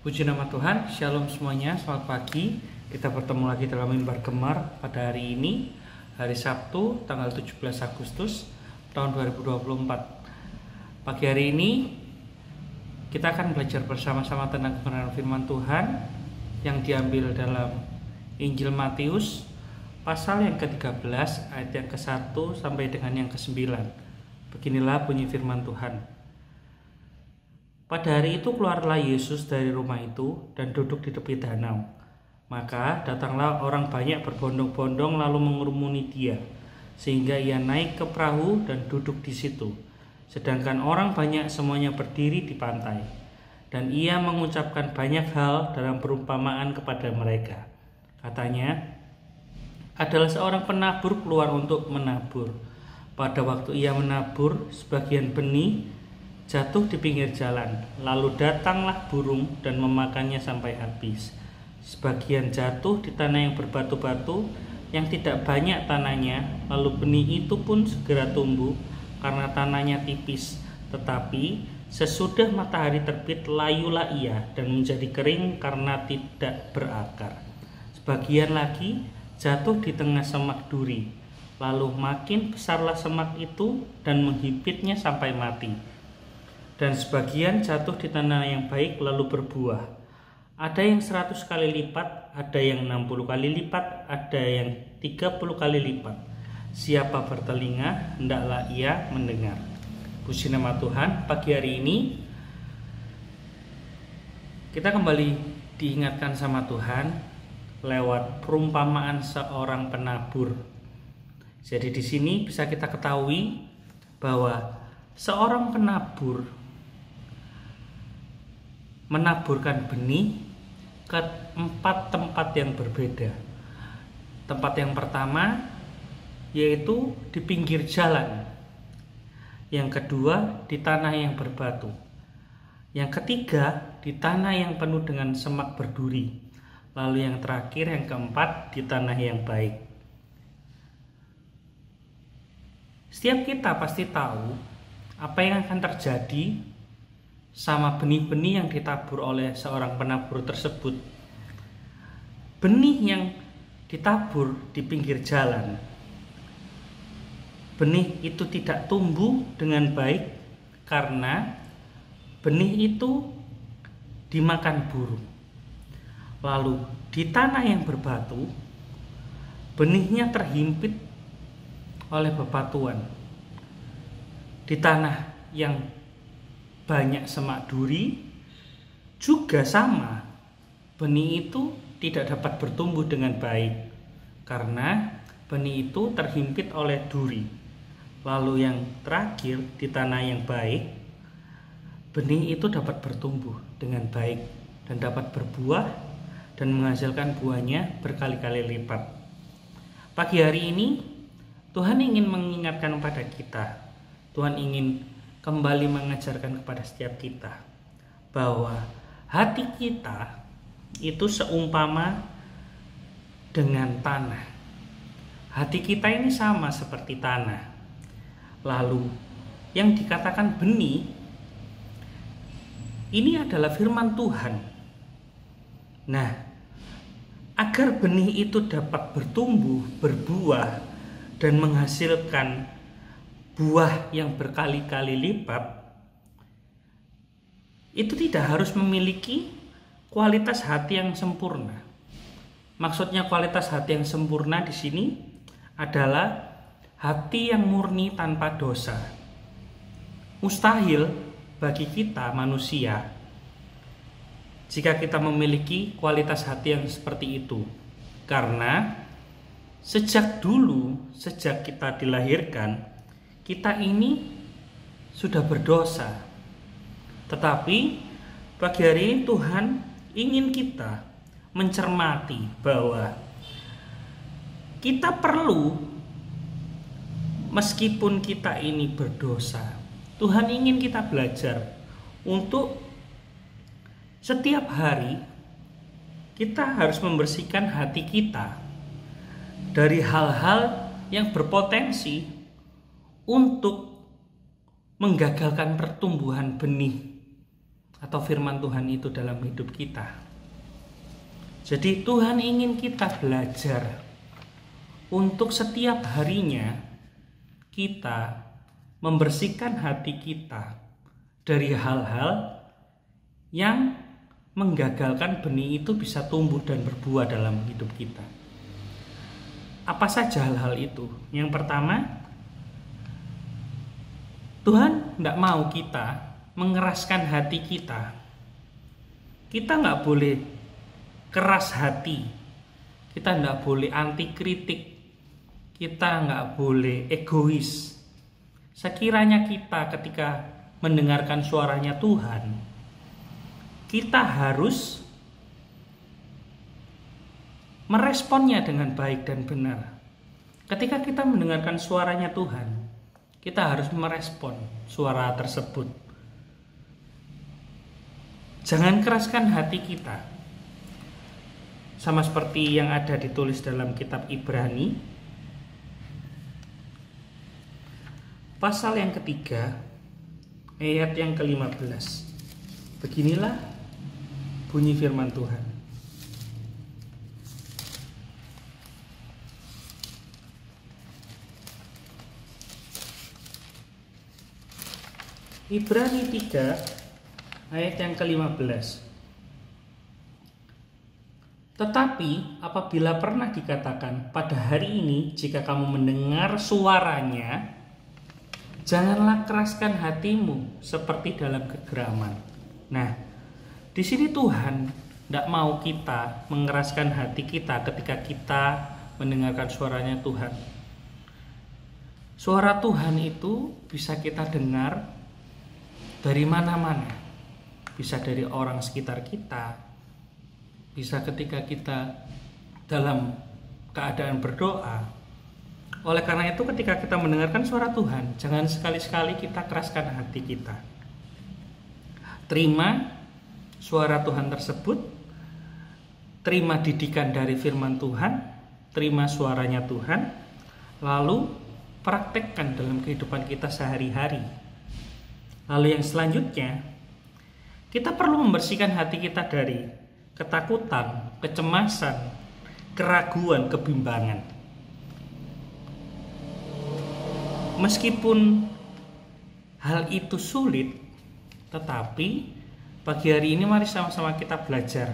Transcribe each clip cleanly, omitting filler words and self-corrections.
Puji nama Tuhan, Shalom semuanya, selamat pagi. Kita bertemu lagi dalam mimbar Gemar pada hari ini, hari Sabtu, tanggal 17 Agustus tahun 2024. Pagi hari ini, kita akan belajar bersama-sama tentang kebenaran firman Tuhan yang diambil dalam Injil Matius, pasal yang ke-13, ayat yang ke-1 sampai dengan yang ke-9. Beginilah bunyi firman Tuhan. Pada hari itu keluarlah Yesus dari rumah itu dan duduk di tepi danau. Maka datanglah orang banyak berbondong-bondong lalu mengurumuni dia, sehingga ia naik ke perahu dan duduk di situ. Sedangkan orang banyak semuanya berdiri di pantai. Dan ia mengucapkan banyak hal dalam perumpamaan kepada mereka. Katanya, adalah seorang penabur keluar untuk menabur. Pada waktu ia menabur, sebagian benih jatuh di pinggir jalan, lalu datanglah burung dan memakannya sampai habis. Sebagian jatuh di tanah yang berbatu-batu, yang tidak banyak tanahnya, lalu benih itu pun segera tumbuh karena tanahnya tipis. Tetapi sesudah matahari terbit, layulah ia dan menjadi kering karena tidak berakar. Sebagian lagi jatuh di tengah semak duri, lalu makin besarlah semak itu dan menghibitnya sampai mati. Dan sebagian jatuh di tanah yang baik lalu berbuah. Ada yang 100 kali lipat, ada yang 60 kali lipat, ada yang 30 kali lipat. Siapa bertelinga, hendaklah ia mendengar. Puji nama Tuhan, pagi hari ini kita kembali diingatkan sama Tuhan lewat perumpamaan seorang penabur. Jadi di sini bisa kita ketahui bahwa seorang penabur menaburkan benih ke 4 tempat yang berbeda. Tempat yang pertama yaitu di pinggir jalan. Yang kedua di tanah yang berbatu. Yang ketiga di tanah yang penuh dengan semak berduri. Lalu yang terakhir, yang keempat, di tanah yang baik. Setiap kita pasti tahu apa yang akan terjadi sama benih-benih yang ditabur oleh seorang penabur tersebut. Benih yang ditabur di pinggir jalan, benih itu tidak tumbuh dengan baik karena benih itu dimakan burung. Lalu di tanah yang berbatu, benihnya terhimpit oleh bebatuan. Di tanah yang banyak semak duri juga sama, benih itu tidak dapat bertumbuh dengan baik karena benih itu terhimpit oleh duri. Lalu yang terakhir di tanah yang baik, benih itu dapat bertumbuh dengan baik dan dapat berbuah dan menghasilkan buahnya berkali-kali lipat. Pagi hari ini Tuhan ingin mengingatkan pada kita, Tuhan ingin kembali mengajarkan kepada setiap kita bahwa hati kita itu seumpama dengan tanah. Hati kita ini sama seperti tanah. Lalu yang dikatakan benih ini adalah firman Tuhan. Nah, agar benih itu dapat bertumbuh, berbuah dan menghasilkan buah yang berkali-kali lipat, itu tidak harus memiliki kualitas hati yang sempurna. Maksudnya kualitas hati yang sempurna di sini adalah hati yang murni tanpa dosa. Mustahil bagi kita manusia jika kita memiliki kualitas hati yang seperti itu. Karena sejak dulu, sejak kita dilahirkan, kita ini sudah berdosa. Tetapi pagi hari ini Tuhan ingin kita mencermati bahwa kita perlu, meskipun kita ini berdosa, Tuhan ingin kita belajar untuk setiap hari kita harus membersihkan hati kita dari hal-hal yang berpotensi untuk menggagalkan pertumbuhan benih atau firman Tuhan itu dalam hidup kita. Jadi Tuhan ingin kita belajar untuk setiap harinya kita membersihkan hati kita dari hal-hal yang menggagalkan benih itu bisa tumbuh dan berbuah dalam hidup kita. Apa saja hal-hal itu? Yang pertama, Tuhan tidak mau kita mengeraskan hati kita. Kita nggak boleh keras hati. Kita nggak boleh anti kritik. Kita nggak boleh egois. Sekiranya kita ketika mendengarkan suaranya Tuhan, kita harus meresponnya dengan baik dan benar. Ketika kita mendengarkan suaranya Tuhan, kita harus merespon suara tersebut. Jangan keraskan hati kita. Sama seperti yang ada ditulis dalam kitab Ibrani, pasal yang ketiga, ayat yang ke-15. Beginilah bunyi firman Tuhan. Ibrani 3 ayat yang ke-15. Tetapi apabila pernah dikatakan pada hari ini jika kamu mendengar suaranya, janganlah keraskan hatimu seperti dalam kegeraman. Nah, di sini Tuhan tidak mau kita mengeraskan hati kita ketika kita mendengarkan suaranya Tuhan. Suara Tuhan itu bisa kita dengar dari mana-mana. Bisa dari orang sekitar kita, bisa ketika kita dalam keadaan berdoa. Oleh karena itu ketika kita mendengarkan suara Tuhan, jangan sekali-sekali kita keraskan hati kita. Terima suara Tuhan tersebut, terima didikan dari firman Tuhan, terima suaranya Tuhan, lalu praktekkan dalam kehidupan kita sehari-hari. Lalu yang selanjutnya, kita perlu membersihkan hati kita dari ketakutan, kecemasan, keraguan, kebimbangan. Meskipun hal itu sulit, tetapi pagi hari ini mari sama-sama kita belajar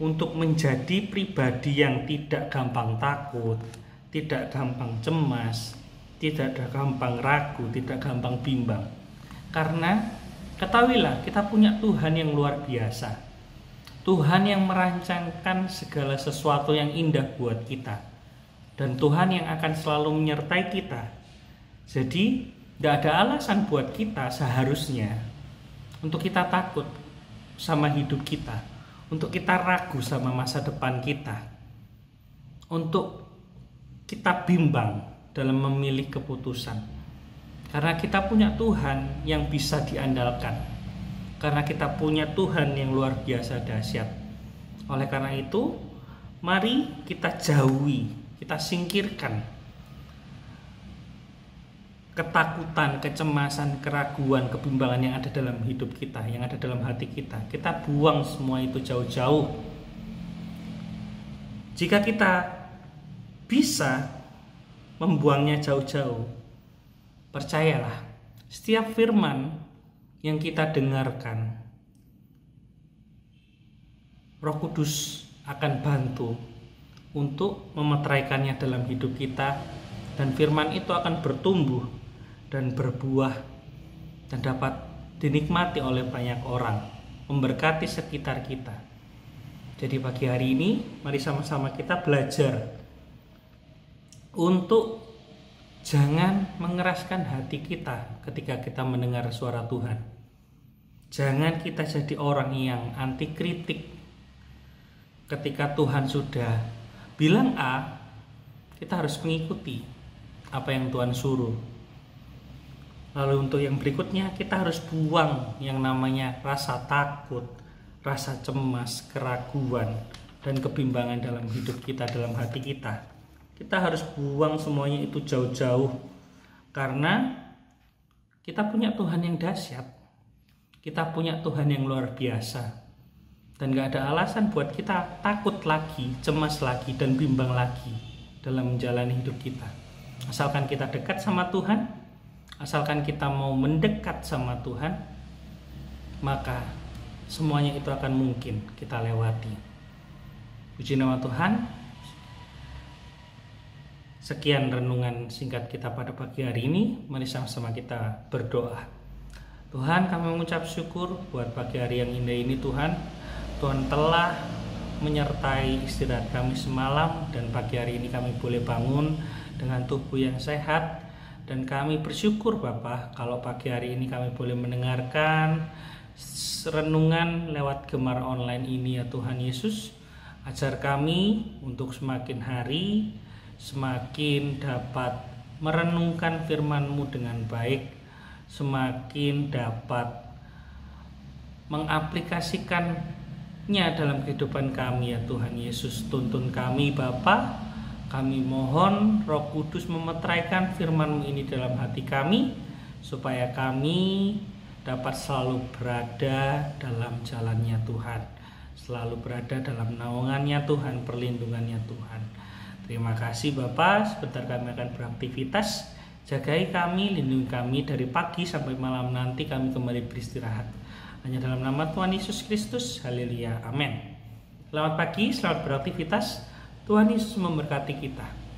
untuk menjadi pribadi yang tidak gampang takut, tidak gampang cemas, tidak gampang ragu, tidak gampang bimbang. Karena ketahuilah kita punya Tuhan yang luar biasa. Tuhan yang merancangkan segala sesuatu yang indah buat kita. Dan Tuhan yang akan selalu menyertai kita. Jadi tidak ada alasan buat kita seharusnya untuk kita takut sama hidup kita. Untuk kita ragu sama masa depan kita. Untuk kita bimbang dalam memilih keputusan. Karena kita punya Tuhan yang bisa diandalkan. Karena kita punya Tuhan yang luar biasa dahsyat. Oleh karena itu, mari kita jauhi, kita singkirkan ketakutan, kecemasan, keraguan, kebimbangan yang ada dalam hidup kita, yang ada dalam hati kita. Kita buang semua itu jauh-jauh. Jika kita bisa membuangnya jauh-jauh, percayalah, setiap firman yang kita dengarkan, Roh Kudus akan bantu untuk memeteraikannya dalam hidup kita, dan firman itu akan bertumbuh dan berbuah dan dapat dinikmati oleh banyak orang, memberkati sekitar kita. Jadi pagi hari ini mari sama-sama kita belajar untuk jangan mengeraskan hati kita ketika kita mendengar suara Tuhan. Jangan kita jadi orang yang anti kritik. Ketika Tuhan sudah bilang A, kita harus mengikuti apa yang Tuhan suruh. Lalu untuk yang berikutnya, kita harus buang yang namanya rasa takut, rasa cemas, keraguan, dan kebimbangan dalam hidup kita, dalam hati kita. Kita harus buang semuanya itu jauh-jauh. Karena kita punya Tuhan yang dahsyat. Kita punya Tuhan yang luar biasa. Dan gak ada alasan buat kita takut lagi, cemas lagi, dan bimbang lagi dalam menjalani hidup kita. Asalkan kita dekat sama Tuhan, asalkan kita mau mendekat sama Tuhan, maka semuanya itu akan mungkin kita lewati. Puji nama Tuhan. Sekian renungan singkat kita pada pagi hari ini. Mari sama-sama kita berdoa. Tuhan, kami mengucap syukur buat pagi hari yang indah ini Tuhan. Tuhan telah menyertai istirahat kami semalam, dan pagi hari ini kami boleh bangun dengan tubuh yang sehat. Dan kami bersyukur Bapa kalau pagi hari ini kami boleh mendengarkan renungan lewat Gemar online ini ya Tuhan Yesus. Ajar kami untuk semakin hari semakin dapat merenungkan firman-Mu dengan baik, semakin dapat mengaplikasikannya dalam kehidupan kami ya Tuhan Yesus. Tuntun kami Bapa, kami mohon Roh Kudus memeteraikan firman-Mu ini dalam hati kami, supaya kami dapat selalu berada dalam jalannya Tuhan, selalu berada dalam naungannya Tuhan, perlindungannya Tuhan. Terima kasih Bapa. Sebentar kami akan beraktivitas. Jagai kami, lindungi kami dari pagi sampai malam nanti kami kembali beristirahat. Hanya dalam nama Tuhan Yesus Kristus. Haleluya. Amin. Selamat pagi, selamat beraktivitas. Tuhan Yesus memberkati kita.